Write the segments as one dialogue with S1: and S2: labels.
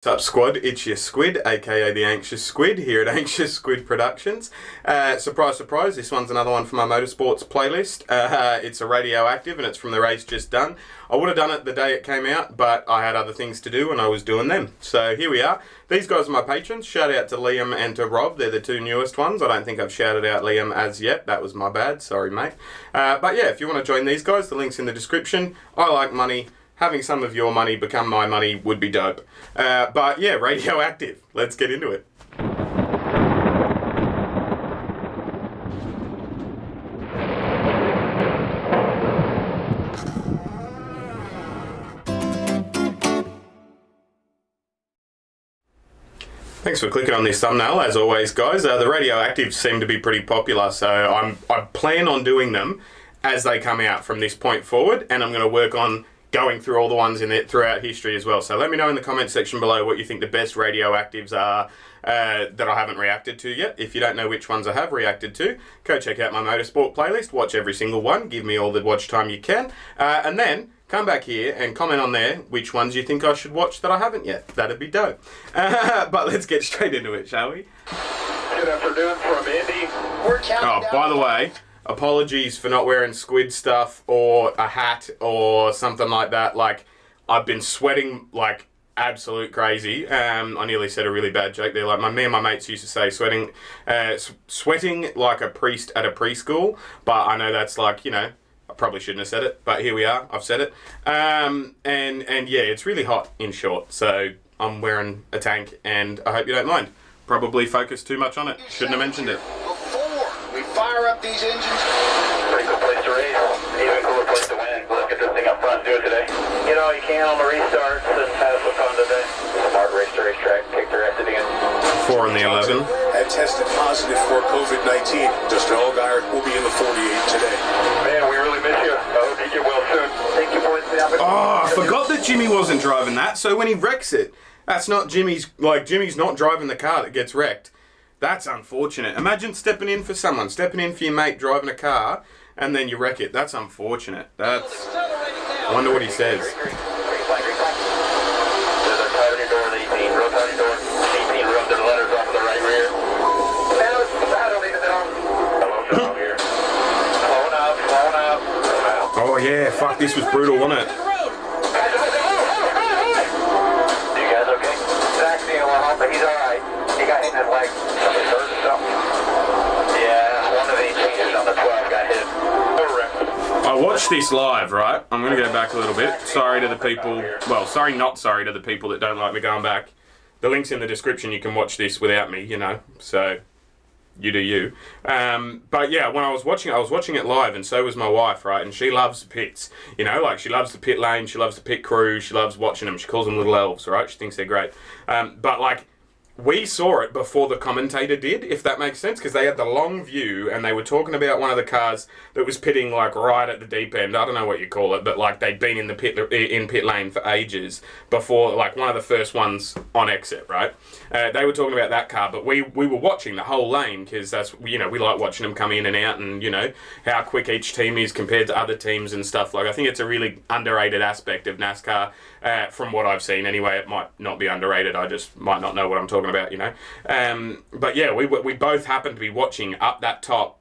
S1: What's up, squad? It's your Squid, aka the Anxious Squid, here at Anxious Squid Productions. Surprise, surprise, this one's another one from my motorsports playlist. It's a Radioactive and it's from the race just done. I would have done it the day it came out, but I had other things to do and I was doing them. So here we are. These guys are my patrons. Shout out to Liam and to Rob. They're the two newest ones. I don't think I've shouted out Liam as yet. That was my bad. Sorry, mate. But yeah, if you want to join these guys, the link's in the description. I like money. Having some of your money become my money would be dope. But yeah, Radioactive. Let's get into it. Thanks for clicking on this thumbnail, as always, guys. The Radioactives seem to be pretty popular, so I plan on doing them as they come out from this point forward, and I'm going to work on going through all the ones in it throughout history as well. So let me know in the comment section below what you think the best Radioactives are that I haven't reacted to yet. If you don't know which ones I have reacted to, go check out my motorsport playlist, watch every single one, give me all the watch time you can, and then come back here and comment on there which ones you think I should watch that I haven't yet. That'd be dope. But let's get straight into it, shall we?
S2: Good afternoon from Indy. We're counting down.
S1: By the way, apologies for not wearing squid stuff or a hat or something like that. Like, I've been sweating like absolute crazy. I nearly said a really bad joke there. Like, me and my mates used to say sweating like a priest at a preschool. But I know that's like, you know, I probably shouldn't have said it, but here we are. I've said it. And yeah, it's really hot in short. So I'm wearing a tank and I hope you don't mind. Probably focused too much on it. Shouldn't have mentioned it.
S2: We fire up these engines. Pretty cool place to race. Even cooler place to win. Let's get this thing up front and do it today. You know, you can on the restarts and have some fun today. Smart race to racetrack. Kick their ass at the end.
S1: 4 on the 11.
S3: Had tested positive for COVID-19. Dustin Allgaier will be in the 48 today.
S2: Man, we really miss you. I hope you get well soon. Thank you, boys.
S1: Oh, I forgot that Jimmy wasn't driving that. So when he wrecks it, that's not Jimmy's. Like, Jimmy's not driving the car that gets wrecked. That's unfortunate. Imagine stepping in for someone, stepping in for your mate driving a car, and then you wreck it. That's unfortunate. That's. I wonder what he says. Oh yeah, fuck, this was brutal, wasn't it?
S2: You guys okay? Zach's being a little hot, but he's alright. He got hit in his leg. Something hurt or something. Yeah, one of the changes on the 12 got hit.
S1: I watched this live, right? I'm going to go back a little bit. Sorry to the people, well, sorry, not sorry to the people that don't like me going back. The link's in the description. You can watch this without me, you know, so you do you. But yeah, when I was watching it live, and so was my wife, right? And she loves pits, you know, like she loves the pit lane, she loves the pit crew, she loves watching them. She calls them little elves, right? She thinks they're great. But like, we saw it before the commentator did, if that makes sense, because they had the long view and they were talking about one of the cars that was pitting like right at the deep end. I don't know what you call it, but like they'd been in the pit lane for ages before, like one of the first ones on exit, right? They were talking about that car, but we were watching the whole lane because that's, you know, we like watching them come in and out and, you know, how quick each team is compared to other teams and stuff. Like, I think it's a really underrated aspect of NASCAR from what I've seen anyway. It might not be underrated. I just might not know what I'm talking about, you know. But yeah, we both happened to be watching up top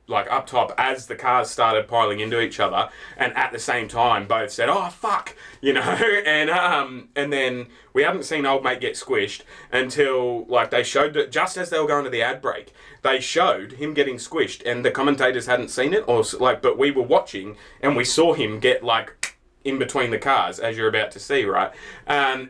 S1: as the cars started piling into each other, and at the same time both said, "Oh fuck," you know. And then we hadn't seen old mate get squished until like they showed that just as they were going to the ad break, they showed him getting squished, and the commentators hadn't seen it, or like, but we were watching and we saw him get like in between the cars, as you're about to see, right? And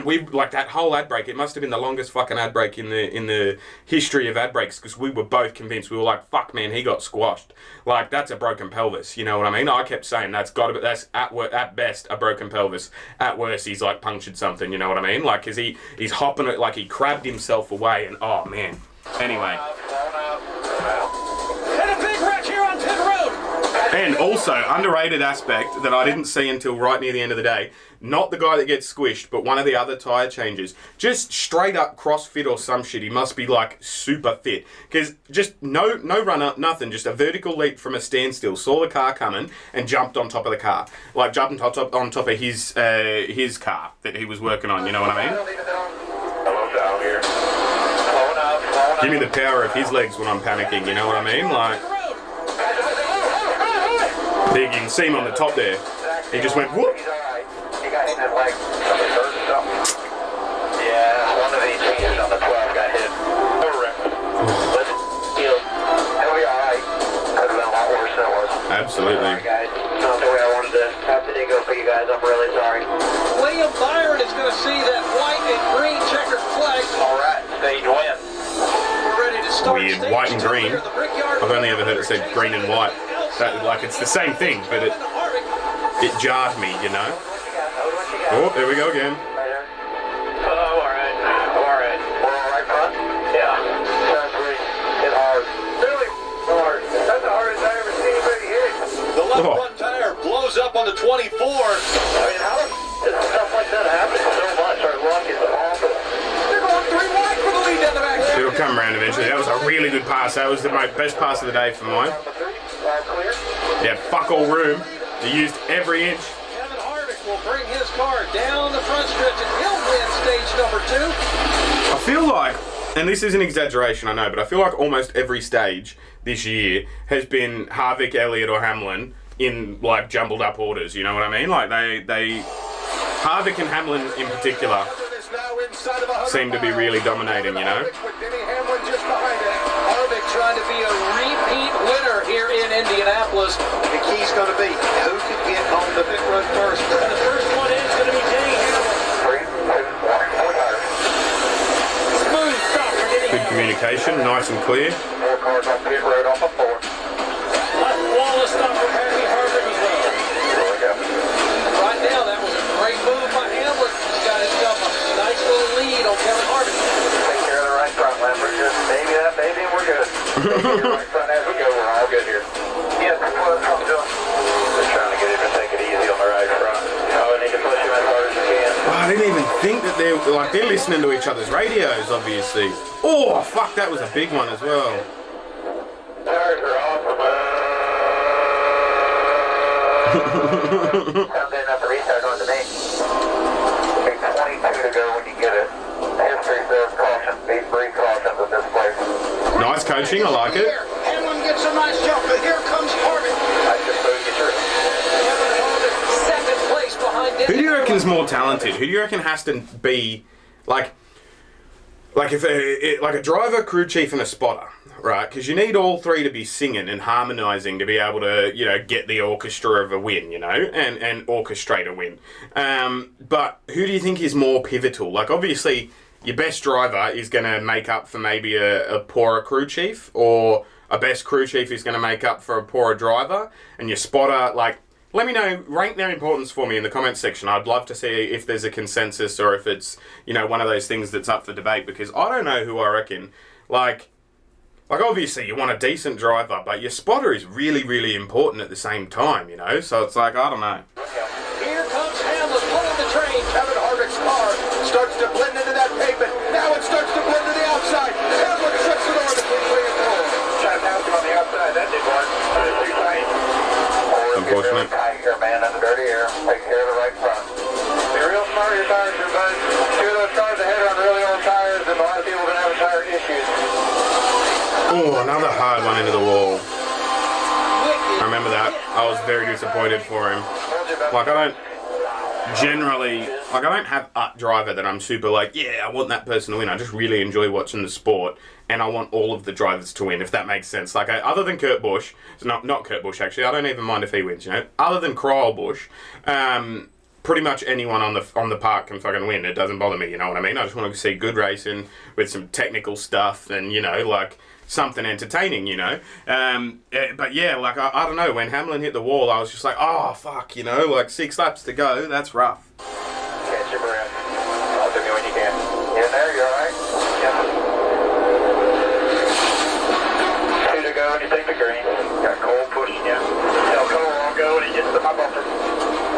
S1: we, like, that whole ad break, it must have been the longest fucking ad break in the history of ad breaks, because we were both convinced. We were like, fuck man, he got squashed. Like, that's a broken pelvis, you know what I mean? I kept saying that's at best a broken pelvis. At worst, he's like punctured something, you know what I mean? Like, cause he's hopping it, like he crabbed himself away, and oh man. Anyway. And also, underrated aspect that I didn't see until right near the end of the day, not the guy that gets squished, but one of the other tyre changes. Just straight up CrossFit or some shit. He must be like super fit. Because just no run up, nothing. Just a vertical leap from a standstill. Saw the car coming and jumped on top of the car. Like jumped on top of his car that he was working on, you know what I mean? give me the power of his legs when I'm panicking, you know what I mean? Like, you can see him on the top there. He just went whoop.
S2: He got hit in his leg. Somebody hurt or something. Yeah, one of the engineers on the 12 got hit. But he'll be alright. Could have been a lot worse than it was.
S1: Absolutely.
S2: Sorry, guys. Not the way I wanted to have to go for you guys. I'm really sorry.
S4: William Byron is going to see that white and green checkered flag.
S2: Alright, stage win.
S4: We're ready to start.
S1: Weird, white and green. I've only ever heard it said green and white. That, like, it's the same thing, but it jarred me, you know? Oh, there we go again.
S2: Oh, alright. Alright. We're alright, front? Yeah. Sounds great. Hit hard. Really hard. That's the hardest I ever seen anybody hit.
S4: The left front tire blows up on the 24.
S2: I mean, how does stuff like that happen so much? Our luck is awful.
S4: They're going 3 wide for the lead down the back.
S1: It'll come around eventually. That was a really good pass. That was the best pass of the day for mine.
S2: Clear.
S1: Yeah, fuck all room. He used every inch.
S4: Kevin Harvick will bring his car down the front stretch and he'll win stage number 2.
S1: I feel like, and this is an exaggeration, I know, but I feel like almost every stage this year has been Harvick, Elliott, or Hamlin in like jumbled up orders. You know what I mean? Like they Harvick and Hamlin in particular seem to be really dominating. You know.
S4: Harvick trying to be a repeat winner here in Indianapolis. The key's going to be who can get on the pit road first. And the first one is going to be Denny Hamlin.
S2: 3, 2, 1, 4 tires.
S4: Smooth stop for Denny
S1: Good
S4: Hamlin.
S1: communication, nice and clear.
S2: 4 cars on pit road off of 4.
S4: Flawless stop for Patty Harvick as well.
S2: There we go.
S4: Right now, that was a great move by Hamlin. He's got himself a nice little lead on Kevin Harvick.
S2: Take care of the right front, Lambert. Just maybe that baby and we're good. Take care of the right front as we go. We're all good here. Yeah, that's what I'm doing. Just trying to get him to take it easy on the right front. Oh, I need to push him as hard as you can.
S1: Oh, I didn't even think that they're listening to each other's radios, obviously. Oh fuck, that was a big one as well.
S2: Tires are awesome. Comes in at the restart on to me. Big 22 to go when you get it. History says caution. Be free cautions at this place.
S1: Nice coaching, I like it.
S4: Hamlin gets a nice jump, but here comes Harvick.
S2: I just moved you through.
S4: Kevin Harvick, second place behind Denny.
S1: Who do you reckon's more talented? Who do you reckon has to be like if a driver, crew chief, and a spotter, right? Because you need all three to be singing and harmonising to be able to, you know, get the orchestra of a win, you know, and orchestrate a win. But who do you think is more pivotal? Like, obviously, your best driver is going to make up for maybe a poorer crew chief, or a best crew chief is going to make up for a poorer driver, and your spotter, like, let me know, rank their importance for me in the comments section. I'd love to see if there's a consensus or if it's, you know, one of those things that's up for debate, because I don't know who I reckon. Like obviously you want a decent driver, but your spotter is really, really important at the same time, you know? So it's like, I don't know.
S4: Here comes Hamlin pulling the train.
S5: Kevin Harvick's car starts to blend into that pavement. Now it starts to blend to the outside. Hamlin shuts the door between 3 and 4.
S2: Trying to pass him on the outside. That didn't work. Too tight.
S1: Unfortunate.
S2: Tight here, man. Under dirty air. Take care of the right front. Be real smart with your tires here, bud. 2 of those cars ahead are on really old tires, and a lot of people are going to have tire issues.
S1: Oh, another hard one into the wall. I remember that. I was very disappointed for him. Like, I don't have a driver that I'm super like, yeah, I want that person to win. I just really enjoy watching the sport, and I want all of the drivers to win, if that makes sense. Like, other than Kurt Busch, not Kurt Busch actually, I don't even mind if he wins, you know. Other than Kyle Busch, pretty much anyone on the park can fucking win. It doesn't bother me, you know what I mean? I just want to see good racing with some technical stuff and, you know, like, something entertaining, you know. But yeah, like, I don't know, when Hamlin hit the wall, I was just like, oh, fuck, you know, like 6 laps to go, that's rough.
S2: Catch your breath. I'll do me when you can. You in there? You alright? Yeah. 2 to go and you take the green. Got Cole pushing you. Tell Cole I'll go when he gets to my bumper.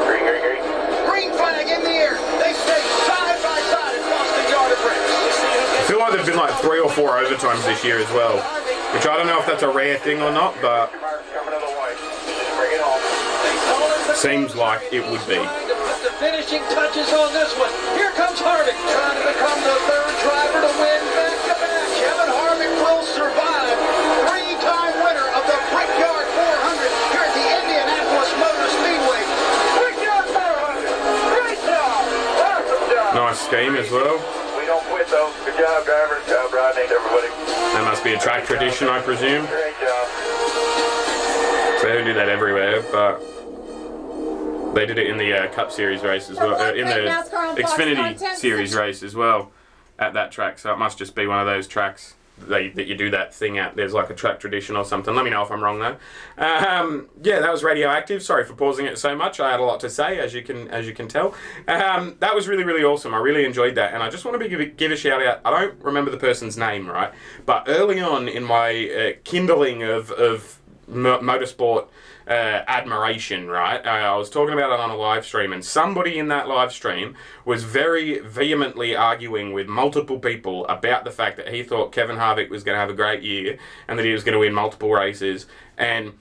S2: Green, green, green.
S5: Green flag in the air. They stay side by side across the yard of bricks.
S1: I feel like there've been like 3 or 4 overtimes this year as well, which I don't know if that's a rare thing or not, but
S2: Coming to the white. Just bring it on.
S1: seems like it would be.
S4: Trying to put the finishing touches on this one. Here comes Harvick trying to become the third driver to win back-to-back. Kevin Harvick
S1: scheme as well.
S2: We don't quit though. Good job, drivers. Good job riding, everybody.
S1: That must be a track tradition, I presume.
S2: Great job.
S1: So they don't do that everywhere, but they did it in the Cup Series race as well, in the Xfinity Series race as well at that track. So it must just be one of those tracks that you do that thing at. There's like a track tradition or something. Let me know if I'm wrong though. Yeah, that was Radioactive. Sorry for pausing it so much. I had a lot to say, as you can tell. That was really, really awesome. I really enjoyed that, and I just want to give a shout out. I don't remember the person's name, right? But early on in my kindling of motorsport admiration, right? I was talking about it on a live stream, and somebody in that live stream was very vehemently arguing with multiple people about the fact that he thought Kevin Harvick was going to have a great year and that he was going to win multiple races, and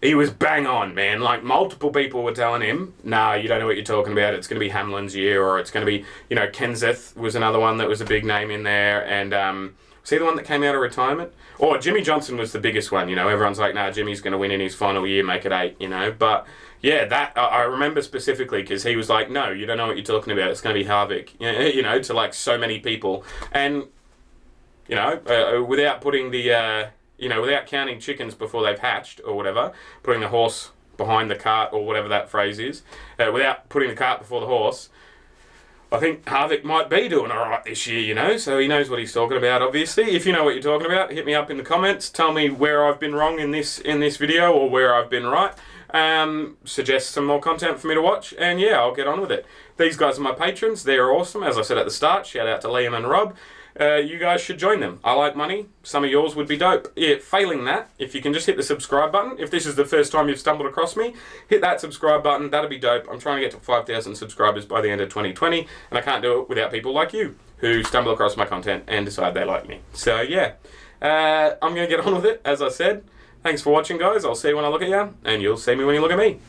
S1: he was bang on, man. Like, multiple people were telling him, nah, you don't know what you're talking about. It's going to be Hamlin's year, or it's going to be, you know, Kenseth was another one that was a big name in there, and was he the one that came out of retirement? Or Jimmy Johnson was the biggest one, you know. Everyone's like, nah, Jimmy's going to win in his final year, make it 8, you know. But, yeah, that I remember specifically because he was like, no, you don't know what you're talking about. It's going to be Harvick, you know, to, like, so many people. And, you know, without putting the, you know, without counting chickens before they've hatched or whatever, putting the horse behind the cart or whatever that phrase is, without putting the cart before the horse, I think Harvick might be doing all right this year, you know, so he knows what he's talking about, obviously. If you know what you're talking about, hit me up in the comments. Tell me where I've been wrong in this video or where I've been right. Suggest some more content for me to watch, and yeah, I'll get on with it. These guys are my patrons. They're awesome. As I said at the start, shout out to Liam and Rob. You guys should join them. I like money. Some of yours would be dope. Yeah, failing that, if you can just hit the subscribe button. If this is the first time you've stumbled across me, hit that subscribe button. That'd be dope. I'm trying to get to 5,000 subscribers by the end of 2020, and I can't do it without people like you who stumble across my content and decide they like me. So yeah, I'm going to get on with it, as I said. Thanks for watching, guys. I'll see you when I look at you, and you'll see me when you look at me.